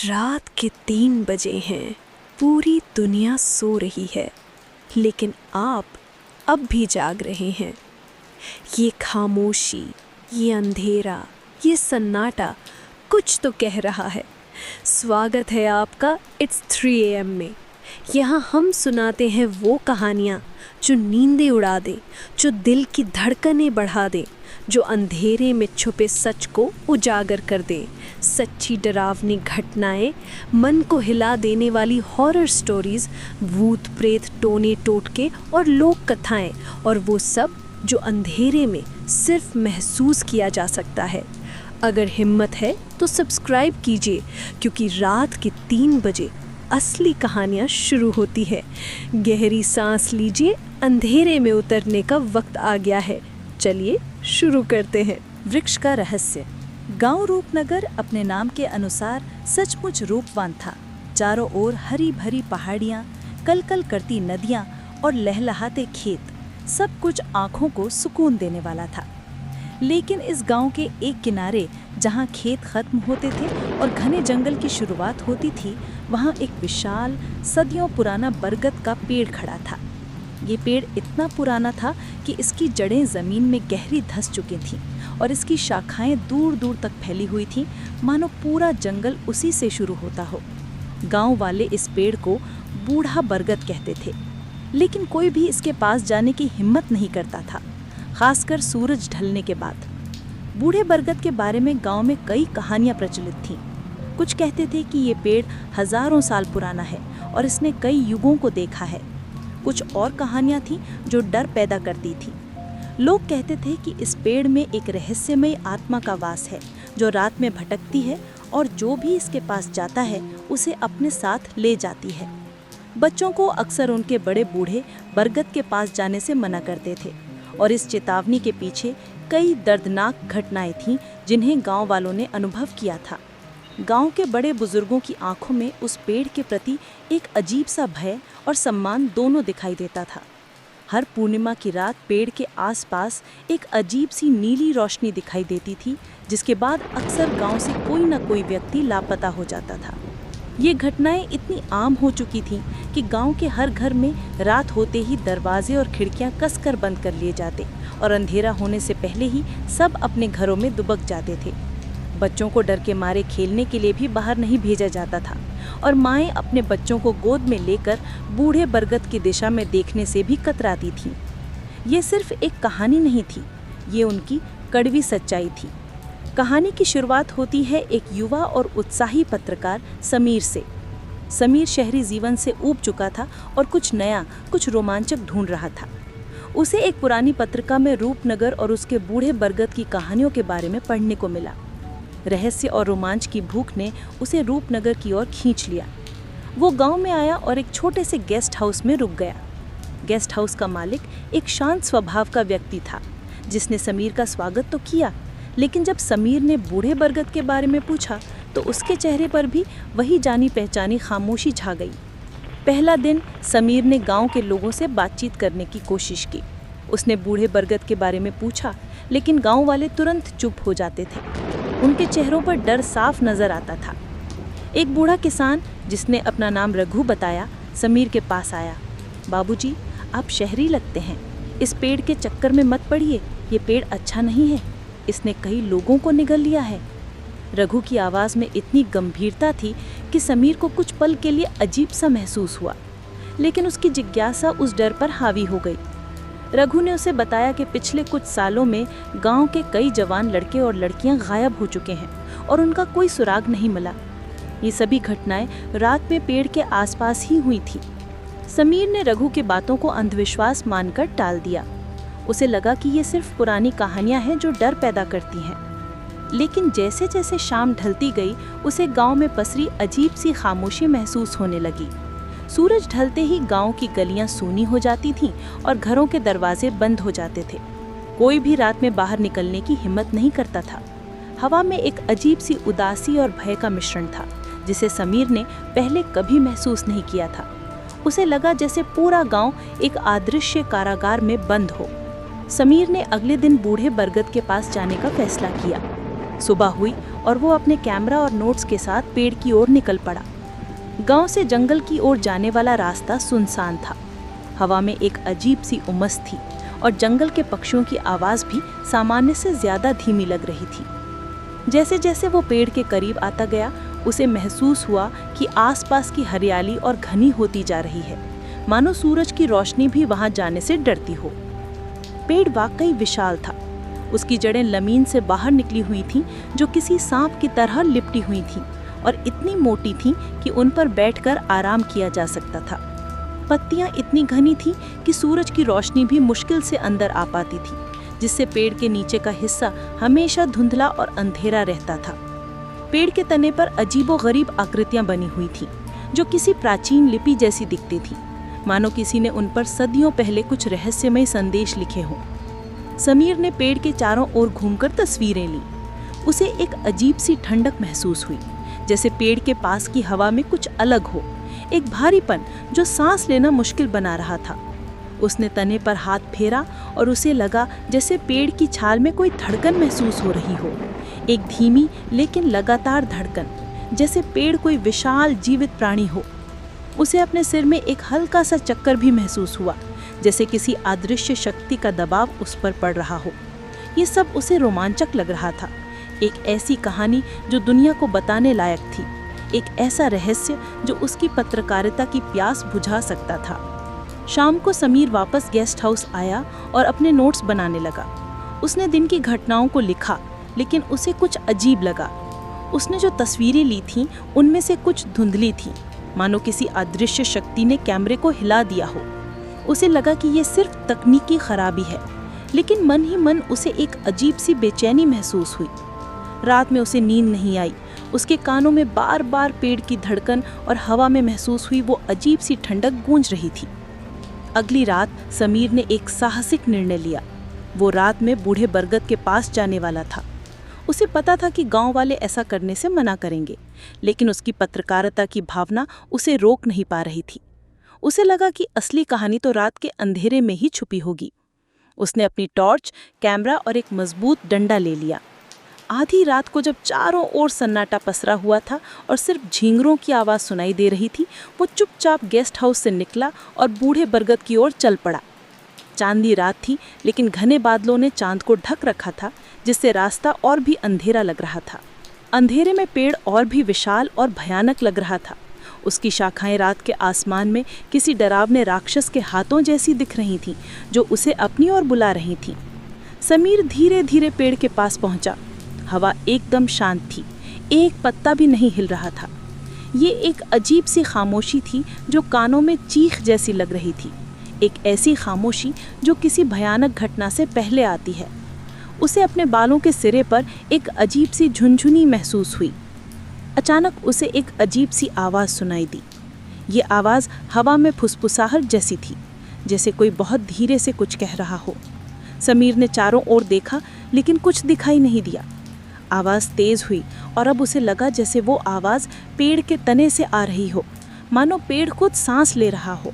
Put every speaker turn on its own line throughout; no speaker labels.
रात के 3 बजे हैं। पूरी दुनिया सो रही है, लेकिन आप अब भी जाग रहे हैं। ये खामोशी, ये अंधेरा, ये सन्नाटा कुछ तो कह रहा है। स्वागत है आपका इट्स 3 AM में। यहाँ हम सुनाते हैं वो कहानियाँ जो नींदें उड़ा दे, जो दिल की धड़कनें बढ़ा दे, जो अंधेरे में छुपे सच को उजागर कर दे। सच्ची डरावनी घटनाएं, मन को हिला देने वाली हॉरर स्टोरीज, भूत प्रेत टोने टोटके और लोक कथाएं, और वो सब जो अंधेरे में सिर्फ महसूस किया जा सकता है। अगर हिम्मत है तो सब्सक्राइब कीजिए, क्योंकि रात के 3 बजे असली कहानियाँ शुरू होती है। गहरी सांस लीजिए, अंधेरे में उतरने का वक्त आ गया है। चलिए शुरू करते हैं।
वृक्ष का रहस्य। गांव रूपनगर अपने नाम के अनुसार सचमुच रूपवान था। चारों ओर हरी भरी पहाड़ियाँ, कलकल करती नदियाँ और लहलहाते खेत, सब कुछ आँखों को सुकून देने वाला था। लेकिन इस गांव के एक किनारे, जहां खेत खत्म होते थे और घने जंगल की शुरुआत होती थी, वहां एक विशाल सदियों पुराना बरगद का पेड़ खड़ा था। ये पेड़ इतना पुराना था कि इसकी जड़ें ज़मीन में गहरी धंस चुकी थीं और इसकी शाखाएं दूर दूर तक फैली हुई थीं, मानो पूरा जंगल उसी से शुरू होता हो। गांव वाले इस पेड़ को बूढ़ा बरगद कहते थे, लेकिन कोई भी इसके पास जाने की हिम्मत नहीं करता था, खासकर सूरज ढलने के बाद। बूढ़े बरगद के बारे में गांव में कई कहानियां प्रचलित थीं। कुछ कहते थे कि ये पेड़ हजारों साल पुराना है और इसने कई युगों को देखा है। कुछ और कहानियां थीं जो डर पैदा करती थी। लोग कहते थे कि इस पेड़ में एक रहस्यमयी आत्मा का वास है, जो रात में भटकती है और जो भी इसके पास जाता है उसे अपने साथ ले जाती है। बच्चों को अक्सर उनके बड़े बूढ़े बरगद के पास जाने से मना करते थे, और इस चेतावनी के पीछे कई दर्दनाक घटनाएं थीं जिन्हें गांव वालों ने अनुभव किया था। गांव के बड़े बुजुर्गों की आंखों में उस पेड़ के प्रति एक अजीब सा भय और सम्मान दोनों दिखाई देता था। हर पूर्णिमा की रात पेड़ के आसपास एक अजीब सी नीली रोशनी दिखाई देती थी, जिसके बाद अक्सर गांव से कोई न कोई व्यक्ति लापता हो जाता था। ये घटनाएं इतनी आम हो चुकी थीं कि गांव के हर घर में रात होते ही दरवाजे और खिड़कियां कसकर बंद कर लिए जाते और अंधेरा होने से पहले ही सब अपने घरों में दुबक जाते थे। बच्चों को डर के मारे खेलने के लिए भी बाहर नहीं भेजा जाता था, और माएँ अपने बच्चों को गोद में लेकर बूढ़े बरगद की दिशा में देखने से भी कतराती थीं। ये सिर्फ एक कहानी नहीं थी, ये उनकी कड़वी सच्चाई थी। कहानी की शुरुआत होती है एक युवा और उत्साही पत्रकार समीर से। समीर शहरी जीवन से ऊब चुका था और कुछ नया, कुछ रोमांचक ढूंढ रहा था। उसे एक पुरानी पत्रिका में रूपनगर और उसके बूढ़े बरगद की कहानियों के बारे में पढ़ने को मिला। रहस्य और रोमांच की भूख ने उसे रूपनगर की ओर खींच लिया। वो गांव में आया और एक छोटे से गेस्ट हाउस में रुक गया। गेस्ट हाउस का मालिक एक शांत स्वभाव का व्यक्ति था, जिसने समीर का स्वागत तो किया, लेकिन जब समीर ने बूढ़े बरगद के बारे में पूछा तो उसके चेहरे पर भी वही जानी पहचानी खामोशी छा गई। पहला दिन समीर ने गांव के लोगों से बातचीत करने की कोशिश की। उसने बूढ़े बरगद के बारे में पूछा, लेकिन गांव वाले तुरंत चुप हो जाते थे। उनके चेहरों पर डर साफ नजर आता था। एक बूढ़ा किसान, जिसने अपना नाम रघु बताया, समीर के पास आया। बाबूजी, आप शहरी लगते हैं, इस पेड़ के चक्कर में मत पड़िए, ये पेड़ अच्छा नहीं है, इसने कई लोगों को निगल लिया है। रघु की आवाज़ में इतनी गंभीरता थी कि समीर को कुछ पल के लिए अजीब सा महसूस हुआ, लेकिन उसकी जिज्ञासा उस डर पर हावी हो गई। रघु ने उसे बताया कि पिछले कुछ सालों में गांव के कई जवान लड़के और लड़कियां गायब हो चुके हैं और उनका कोई सुराग नहीं मिला। ये सभी घटनाएं रात में पेड़ के आसपास ही हुई थी। समीर ने रघु की बातों को अंधविश्वास मानकर टाल दिया। उसे लगा कि ये सिर्फ पुरानी कहानियां हैं जो डर पैदा करती हैं। लेकिन जैसे जैसे शाम ढलती गई, उसे गांव में पसरी अजीब सी खामोशी महसूस होने लगी। सूरज ढलते ही गांव की गलियां सूनी हो जाती थीं और घरों के दरवाजे बंद हो जाते थे। कोई भी रात में बाहर निकलने की हिम्मत नहीं करता था। हवा में एक अजीब सी उदासी और भय का मिश्रण था, जिसे समीर ने पहले कभी महसूस नहीं किया था। उसे लगा जैसे पूरा गांव एक अदृश्य कारागार में बंद हो। समीर ने अगले दिन बूढ़े बरगद के पास जाने का फैसला किया। सुबह हुई और वो अपने कैमरा और नोट्स के साथ पेड़ की ओर निकल पड़ा। गांव से जंगल की ओर जाने वाला रास्ता सुनसान था। हवा में एक अजीब सी उमस थी और जंगल के पक्षियों की आवाज़ भी सामान्य से ज़्यादा धीमी लग रही थी। जैसे जैसे वो पेड़ के करीब आता गया, उसे महसूस हुआ कि आसपास की हरियाली और घनी होती जा रही है, मानो सूरज की रोशनी भी वहां जाने से डरती हो। पेड़ वाकई विशाल था। उसकी जड़ें जमीन से बाहर निकली हुई थीं, जो किसी सांप की तरह लिपटी हुई थीं और इतनी मोटी थीं कि उन पर बैठकर आराम किया जा सकता था। पत्तियां इतनी घनी थीं कि सूरज की रोशनी भी मुश्किल से अंदर आ पाती थी, जिससे पेड़ के नीचे का हिस्सा हमेशा धुंधला और अंधेरा रहता था। पेड़ के तने पर अजीबोगरीब आकृतियां बनी हुई थीं, जो किसी प्राचीन लिपि जैसी दिखती थीं, मानो किसी ने उन पर सदियों पहले कुछ रहस्यमय संदेश लिखे हों। समीर ने पेड़ के चारों ओर घूमकर तस्वीरें लीं। उसे एक अजीब सी ठंडक महसूस हुई, जैसे पेड़ के पास की हवा में कुछ अलग हो, एक भारीपन जो सांस लेना मुश्किल बना रहा था। उसने तने पर हाथ फेरा और उसे लगा जैसे पेड़ की छाल में कोई धड़कन महसूस हो रही हो, एक धीमी लेकिन लगातार धड़कन, जैसे पेड़ कोई विशाल जीवित प्राणी हो। उसे अपने सिर में एक हल्का सा चक्कर भी महसूस हुआ, जैसे किसी अदृश्य शक्ति का दबाव उस पर पड़ रहा हो। ये सब उसे रोमांचक लग रहा था, एक ऐसी कहानी जो दुनिया को बताने लायक थी, एक ऐसा रहस्य जो उसकी पत्रकारिता की प्यास बुझा सकता था। शाम को समीर वापस गेस्ट हाउस आया और अपने नोट्स बनाने लगा। उसने दिन की घटनाओं को लिखा, लेकिन उसे कुछ अजीब लगा। उसने जो तस्वीरें ली थीं, उनमें से कुछ धुंधली थीं, मानो किसी अदृश्य शक्ति ने कैमरे को हिला दिया हो। उसे लगा कि ये सिर्फ तकनीकी खराबी है, लेकिन मन ही मन उसे एक अजीब सी बेचैनी महसूस हुई। रात में उसे नींद नहीं आई। उसके कानों में बार बार पेड़ की धड़कन और हवा में महसूस हुई वो अजीब सी ठंडक गूंज रही थी। अगली रात समीर ने एक साहसिक निर्णय लिया। वो रात में बूढ़े बरगद के पास जाने वाला था। उसे पता था कि गांव वाले ऐसा करने से मना करेंगे, लेकिन उसकी पत्रकारिता की भावना उसे रोक नहीं पा रही थी। उसे लगा कि असली कहानी तो रात के अंधेरे में ही छुपी होगी। उसने अपनी टॉर्च, कैमरा और एक मजबूत डंडा ले लिया। आधी रात को जब चारों ओर सन्नाटा पसरा हुआ था और सिर्फ झींगरों की आवाज़ सुनाई दे रही थी, वो चुपचाप गेस्ट हाउस से निकला और बूढ़े बरगद की ओर चल पड़ा। चांदी रात थी, लेकिन घने बादलों ने चांद को ढक रखा था, जिससे रास्ता और भी अंधेरा लग रहा था। अंधेरे में पेड़ और भी विशाल और भयानक लग रहा था। उसकी शाखाएं रात के आसमान में किसी डरावने राक्षस के हाथों जैसी दिख रही थीं, जो उसे अपनी ओर बुला रही थीं। समीर धीरे धीरे पेड़ के पास पहुंचा। हवा एकदम शांत थी, एक पत्ता भी नहीं हिल रहा था। ये एक अजीब सी खामोशी थी जो कानों में चीख जैसी लग रही थी, एक ऐसी खामोशी जो किसी भयानक घटना से पहले आती है। उसे अपने बालों के सिरे पर एक अजीब सी झुनझुनी महसूस हुई। अचानक उसे एक अजीब सी आवाज़ सुनाई दी। ये आवाज़ हवा में फुसफुसाहट जैसी थी, जैसे कोई बहुत धीरे से कुछ कह रहा हो। समीर ने चारों ओर देखा, लेकिन कुछ दिखाई नहीं दिया। आवाज़ तेज़ हुई और अब उसे लगा जैसे वो आवाज़ पेड़ के तने से आ रही हो, मानो पेड़ खुद सांस ले रहा हो।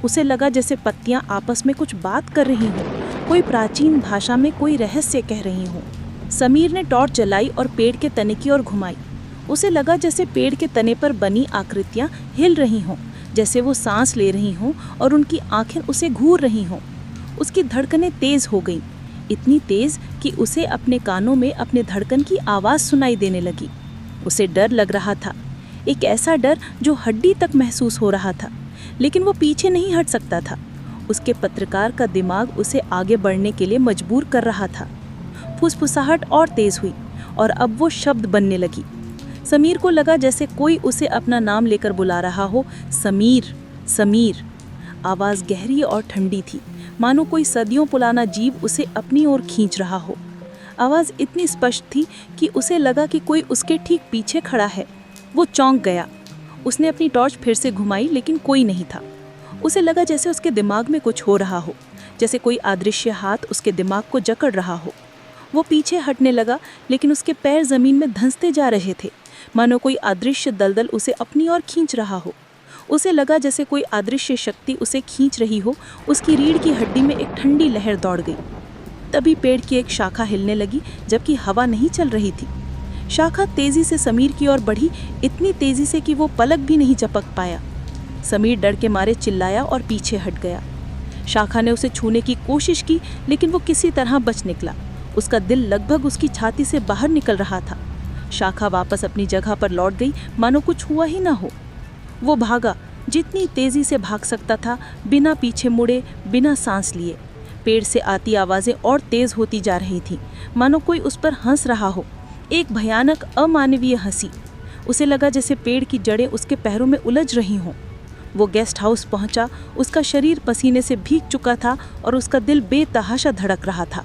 उसे लगा जैसे पत्तियां आपस में कुछ बात कर रही हों, कोई प्राचीन भाषा में कोई रहस्य कह रही हों। समीर ने टॉर्च जलाई और पेड़ के तने की ओर घुमाई। उसे लगा जैसे पेड़ के तने पर बनी आकृतियां हिल रही हों, जैसे वो सांस ले रही हों और उनकी आंखें उसे घूर रही हों। उसकी धड़कनें तेज़ हो गईं, इतनी तेज़ कि उसे अपने कानों में अपने धड़कन की आवाज़ सुनाई देने लगी। उसे डर लग रहा था, एक ऐसा डर जो हड्डी तक महसूस हो रहा था, लेकिन वो पीछे नहीं हट सकता था। उसके पत्रकार का दिमाग उसे आगे बढ़ने के लिए मजबूर कर रहा था। फुसफुसाहट और तेज़ हुई और अब वो शब्द बनने लगी। समीर को लगा जैसे कोई उसे अपना नाम लेकर बुला रहा हो, समीर, समीर। आवाज़ गहरी और ठंडी थी, मानो कोई सदियों पुराना जीव उसे अपनी ओर खींच रहा हो। आवाज़ इतनी स्पष्ट थी कि उसे लगा कि कोई उसके ठीक पीछे खड़ा है। वो चौंक गया। उसने अपनी टॉर्च फिर से घुमाई, लेकिन कोई नहीं था। उसे लगा जैसे उसके दिमाग में कुछ हो रहा हो, जैसे कोई अदृश्य हाथ उसके दिमाग को जकड़ रहा हो। वो पीछे हटने लगा, लेकिन उसके पैर ज़मीन में धंसते जा रहे थे, मानो कोई अदृश्य दलदल उसे अपनी ओर खींच रहा हो। उसे लगा जैसे कोई अदृश्य शक्ति उसे खींच रही हो। उसकी रीढ़ की हड्डी में एक ठंडी लहर दौड़ गई। तभी पेड़ की एक शाखा हिलने लगी, जबकि हवा नहीं चल रही थी।
शाखा तेजी से समीर की ओर बढ़ी, इतनी तेजी से कि वो पलक भी नहीं झपक पाया। समीर डर के मारे चिल्लाया और पीछे हट गया। शाखा ने उसे छूने की कोशिश की, लेकिन वो किसी तरह बच निकला। उसका दिल लगभग उसकी छाती से बाहर निकल रहा था। शाखा वापस अपनी जगह पर लौट गई, मानो कुछ हुआ ही ना हो। वो भागा, जितनी तेजी से भाग सकता था, बिना पीछे मुड़े, बिना सांस लिए। पेड़ से आती आवाज़ें और तेज होती जा रही थीं, मानो कोई उस पर हंस रहा हो, एक भयानक अमानवीय हंसी। उसे लगा जैसे पेड़ की जड़ें उसके पैरों में उलझ रही हों। वो गेस्ट हाउस पहुंचा। उसका शरीर पसीने से भीग चुका था और उसका दिल बेतहाशा धड़क रहा था।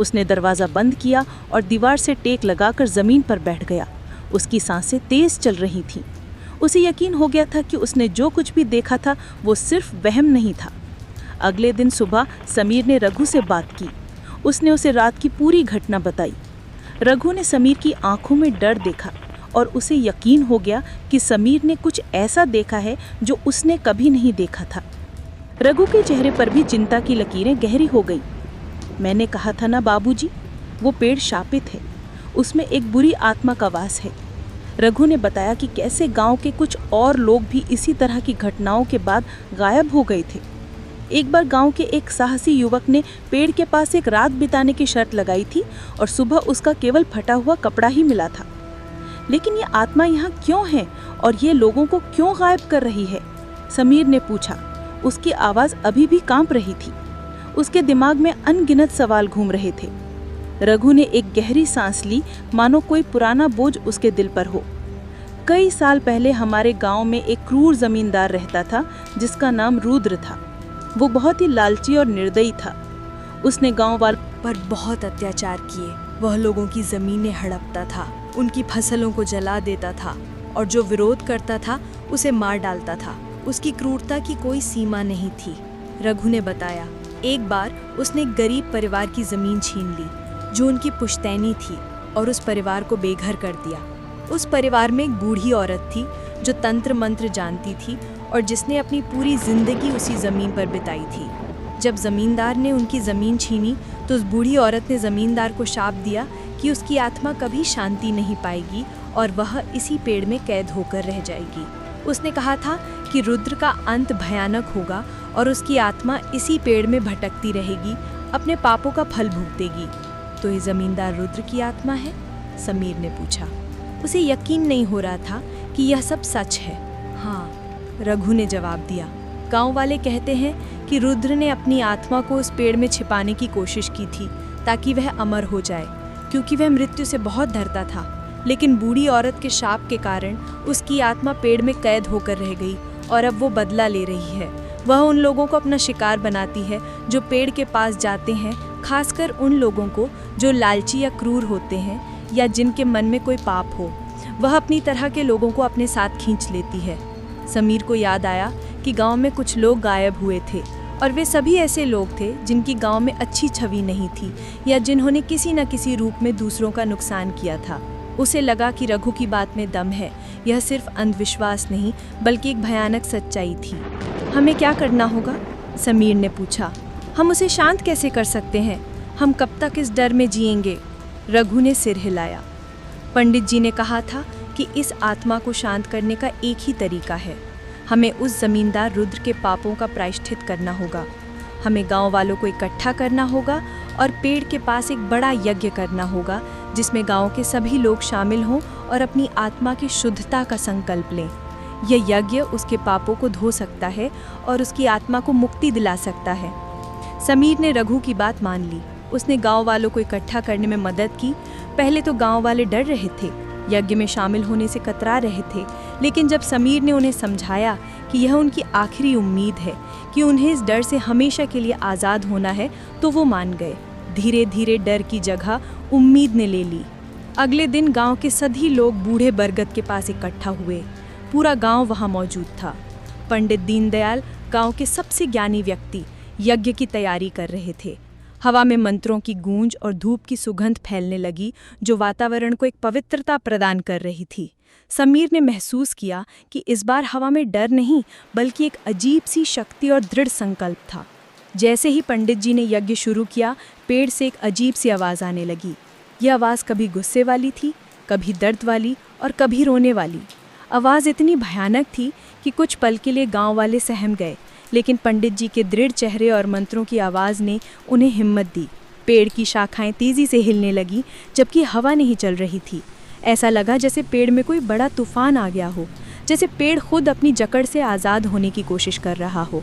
उसने दरवाज़ा बंद किया और दीवार से टेक लगाकर ज़मीन पर बैठ गया। उसकी सांसें तेज चल रही थीं। उसे यकीन हो गया था कि उसने जो कुछ भी देखा था वो सिर्फ वहम नहीं था। अगले दिन सुबह समीर ने रघु से बात की। उसने उसे रात की पूरी घटना बताई। रघु ने समीर की आंखों में डर देखा और उसे यकीन हो गया कि समीर ने कुछ ऐसा देखा है जो उसने कभी नहीं देखा था। रघु के चेहरे पर भी चिंता की लकीरें गहरी हो गई। मैंने कहा था ना बाबूजी, वो पेड़ शापित है, उसमें एक बुरी आत्मा का वास है। रघु ने बताया कि कैसे गांव के कुछ और लोग भी इसी तरह की घटनाओं के बाद गायब हो गए थे। एक बार गांव के एक साहसी युवक ने पेड़ के पास एक रात बिताने की शर्त लगाई थी और सुबह उसका केवल फटा हुआ कपड़ा ही मिला था। लेकिन ये आत्मा यहाँ क्यों है और ये लोगों को क्यों गायब कर रही है? समीर ने पूछा। उसकी आवाज़ अभी भी कांप रही थी। उसके दिमाग में अनगिनत सवाल घूम रहे थे। रघु ने एक गहरी सांस ली, मानो कोई पुराना बोझ उसके दिल पर हो। कई साल पहले हमारे गांव में एक क्रूर जमींदार रहता था जिसका नाम रुद्र था। वो बहुत ही लालची और निर्दयी था। उसने गांव वालों
पर बहुत अत्याचार किए। वह लोगों की ज़मीनें हड़पता था, उनकी फसलों को जला देता था और जो विरोध करता था उसे मार डालता था। उसकी क्रूरता की कोई सीमा नहीं थी। रघु ने बताया, एक बार उसने एक गरीब परिवार की ज़मीन छीन ली जो उनकी पुश्तैनी थी और उस परिवार को बेघर कर दिया। उस परिवार में एक बूढ़ी औरत थी जो तंत्र मंत्र जानती थी और जिसने अपनी पूरी जिंदगी उसी ज़मीन पर बिताई थी। जब ज़मींदार ने उनकी ज़मीन छीनी तो उस बूढ़ी औरत ने ज़मींदार को शाप दिया कि उसकी आत्मा कभी शांति नहीं पाएगी और वह इसी पेड़ में कैद होकर रह जाएगी। उसने कहा था कि रुद्र का अंत भयानक होगा और उसकी आत्मा इसी पेड़ में भटकती रहेगी, अपने पापों का फल भुगतेगी। तो ये ज़मींदार रुद्र की आत्मा है? समीर ने पूछा। उसे यकीन नहीं हो रहा था कि यह सब सच है। हाँ, रघु ने जवाब दिया। गांव वाले कहते हैं कि रुद्र ने अपनी आत्मा को उस पेड़ में छिपाने की कोशिश की थी ताकि वह अमर हो जाए, क्योंकि वह मृत्यु से बहुत डरता था। लेकिन बूढ़ी औरत के शाप के कारण उसकी आत्मा पेड़ में कैद होकर रह गई और अब वो बदला ले रही है। वह उन लोगों को अपना शिकार बनाती है जो पेड़ के पास जाते हैं, खासकर उन लोगों को जो लालची या क्रूर होते हैं या जिनके मन में कोई पाप हो। वह अपनी तरह के लोगों को अपने साथ खींच लेती है। समीर को याद आया कि गांव में कुछ लोग गायब हुए थे और वे सभी ऐसे लोग थे जिनकी गांव में अच्छी छवि नहीं थी या जिन्होंने किसी न किसी रूप में दूसरों का नुकसान किया था। उसे लगा कि रघु की बात में दम है। यह सिर्फ अंधविश्वास नहीं बल्कि एक भयानक सच्चाई थी। हमें क्या करना होगा? समीर ने पूछा। हम उसे शांत कैसे कर सकते हैं? हम कब तक इस डर में जिएंगे? रघु ने सिर हिलाया। पंडित जी ने कहा था कि इस आत्मा को शांत करने का एक ही तरीका है। हमें उस जमींदार रुद्र के पापों का प्रायश्चित करना होगा। हमें गांव वालों को इकट्ठा करना होगा और पेड़ के पास एक बड़ा यज्ञ करना होगा जिसमें गांव के सभी लोग शामिल हों और अपनी आत्मा की शुद्धता का संकल्प लें। यह यज्ञ उसके पापों को धो सकता है और उसकी आत्मा को मुक्ति दिला सकता है। समीर ने रघु की बात मान ली। उसने गांव वालों को इकट्ठा करने में मदद की। पहले तो गांव वाले डर रहे थे, यज्ञ में शामिल होने से कतरा रहे थे, लेकिन जब समीर ने उन्हें समझाया कि यह उनकी आखिरी उम्मीद है कि उन्हें इस डर से हमेशा के लिए आज़ाद होना है, तो वो मान गए। धीरे धीरे डर की जगह उम्मीद ने ले ली। अगले दिन गांव के सभी लोग बूढ़े बरगद के पास इकट्ठा हुए। पूरा गांव वहां मौजूद था। पंडित दीनदयाल, गांव के सबसे ज्ञानी व्यक्ति, यज्ञ की तैयारी कर रहे थे। हवा में मंत्रों की गूंज और धूप की सुगंध फैलने लगी जो वातावरण को एक पवित्रता प्रदान कर रही थी। समीर ने महसूस किया कि इस बार हवा में डर नहीं बल्कि एक अजीब सी शक्ति और दृढ़ संकल्प था। जैसे ही पंडित जी ने यज्ञ शुरू किया, पेड़ से एक अजीब सी आवाज़ आने लगी। यह आवाज़ कभी गुस्से वाली थी,
कभी दर्द वाली और कभी रोने वाली। आवाज़ इतनी भयानक थी कि कुछ पल के लिए गांव वाले सहम गए, लेकिन पंडित जी के दृढ़ चेहरे और मंत्रों की आवाज़ ने उन्हें हिम्मत दी। पेड़ की शाखाएं तेज़ी से हिलने लगी, जबकि हवा नहीं चल रही थी। ऐसा लगा जैसे पेड़ में कोई बड़ा तूफान आ गया हो, जैसे पेड़ खुद अपनी जकड़ से आज़ाद होने की कोशिश कर रहा हो।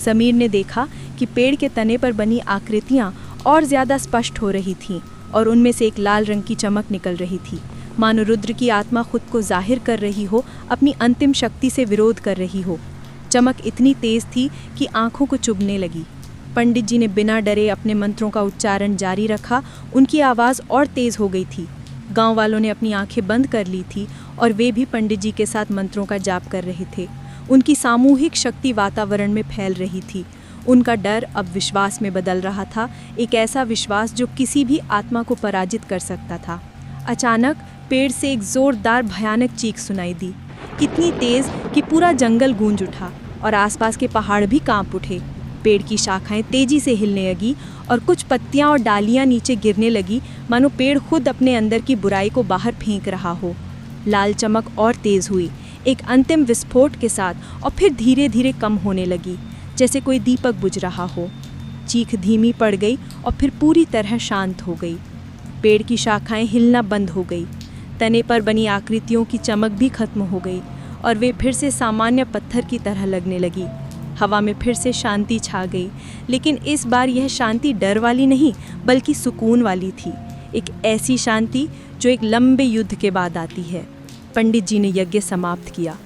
समीर ने देखा कि पेड़ के तने पर बनी आकृतियाँ और ज़्यादा स्पष्ट हो रही थीं और उनमें से एक लाल रंग की चमक निकल रही थी, मानो रुद्र की आत्मा खुद को जाहिर कर रही हो, अपनी अंतिम शक्ति से विरोध कर रही हो। चमक इतनी तेज़ थी कि आंखों को चुभने लगी। पंडित जी ने बिना डरे अपने मंत्रों का उच्चारण जारी रखा। उनकी आवाज़ और तेज़ हो गई थी। गांव वालों ने अपनी आंखें बंद कर ली थी और वे भी पंडित जी के साथ मंत्रों का जाप कर रहे थे। उनकी सामूहिक शक्ति वातावरण में फैल रही थी। उनका डर अब विश्वास में बदल रहा था, एक ऐसा विश्वास जो किसी भी आत्मा को पराजित कर सकता था। अचानक पेड़ से एक जोरदार भयानक चीख सुनाई दी, इतनी तेज़ कि पूरा जंगल गूंज उठा और आसपास के पहाड़ भी कांप उठे। पेड़ की शाखाएं तेजी से हिलने लगी और कुछ पत्तियां और डालियां नीचे गिरने लगी, मानो पेड़ खुद अपने अंदर की बुराई को बाहर फेंक रहा हो। लाल चमक और तेज़ हुई, एक अंतिम विस्फोट के साथ, और फिर धीरे धीरे कम होने लगी, जैसे कोई दीपक बुझ रहा हो। चीख धीमी पड़ गई और फिर पूरी तरह शांत हो गई। पेड़ की शाखाएं हिलना बंद हो गई, तने पर बनी आकृतियों की चमक भी खत्म हो गई और वे फिर से सामान्य पत्थर की तरह लगने लगी। हवा में फिर से शांति छा गई, लेकिन इस बार यह शांति डर वाली नहीं बल्कि सुकून वाली थी। एक ऐसी शांति जो एक लंबे युद्ध के बाद आती है। पंडित जी ने यज्ञ समाप्त किया।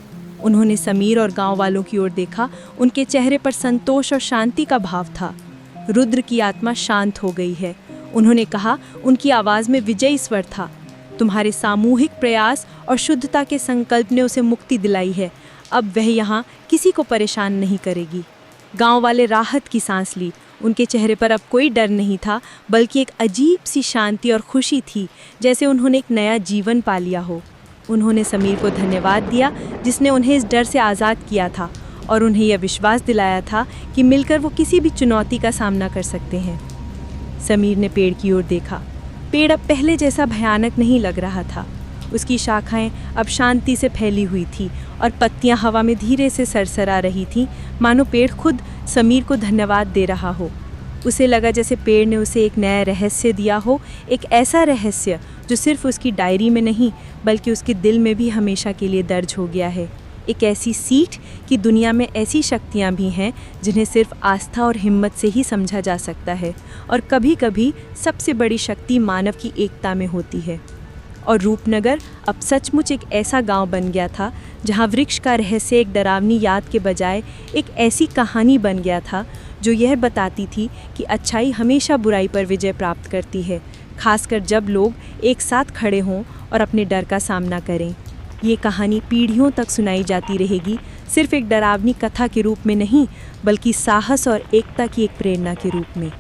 उन्होंने समीर और गांव वालों की ओर देखा। उनके चेहरे पर संतोष और शांति का भाव था। रुद्र की आत्मा शांत हो गई है, उन्होंने कहा। उनकी आवाज़ में विजयी स्वर था। तुम्हारे सामूहिक प्रयास और शुद्धता के संकल्प ने उसे मुक्ति दिलाई है। अब वह यहाँ किसी को परेशान नहीं करेगी। गांव वाले राहत की सांस ली। उनके चेहरे पर अब कोई डर नहीं था, बल्कि एक अजीब सी शांति और खुशी थी, जैसे उन्होंने एक नया जीवन पा लिया हो। उन्होंने समीर को धन्यवाद दिया, जिसने उन्हें इस डर से आज़ाद किया था और उन्हें यह विश्वास दिलाया था कि मिलकर वो किसी भी चुनौती का सामना कर सकते हैं। समीर ने पेड़ की ओर देखा। पेड़ अब पहले जैसा भयानक नहीं लग रहा था। उसकी शाखाएं अब शांति से फैली हुई थी और पत्तियां हवा में धीरे से सरसरा रही थीं, मानो पेड़ खुद समीर को धन्यवाद दे रहा हो। उसे लगा जैसे पेड़ ने उसे एक नया रहस्य दिया हो, एक ऐसा रहस्य जो सिर्फ उसकी डायरी में नहीं बल्कि उसके दिल में भी हमेशा के लिए दर्ज हो गया है। एक ऐसी सीख कि दुनिया में ऐसी शक्तियाँ भी हैं जिन्हें सिर्फ आस्था और हिम्मत से ही समझा जा सकता है, और कभी कभी सबसे बड़ी शक्ति मानव की एकता में होती है। और रूपनगर अब सचमुच एक ऐसा गांव बन गया था जहां वृक्ष का रहस्य एक डरावनी याद के बजाय एक ऐसी कहानी बन गया था जो यह बताती थी कि अच्छाई हमेशा बुराई पर विजय प्राप्त करती है, खासकर जब लोग एक साथ खड़े हों और अपने डर का सामना करें। ये कहानी पीढ़ियों तक सुनाई जाती रहेगी, सिर्फ एक डरावनी कथा के रूप में नहीं बल्कि साहस और एकता की एक प्रेरणा के रूप में।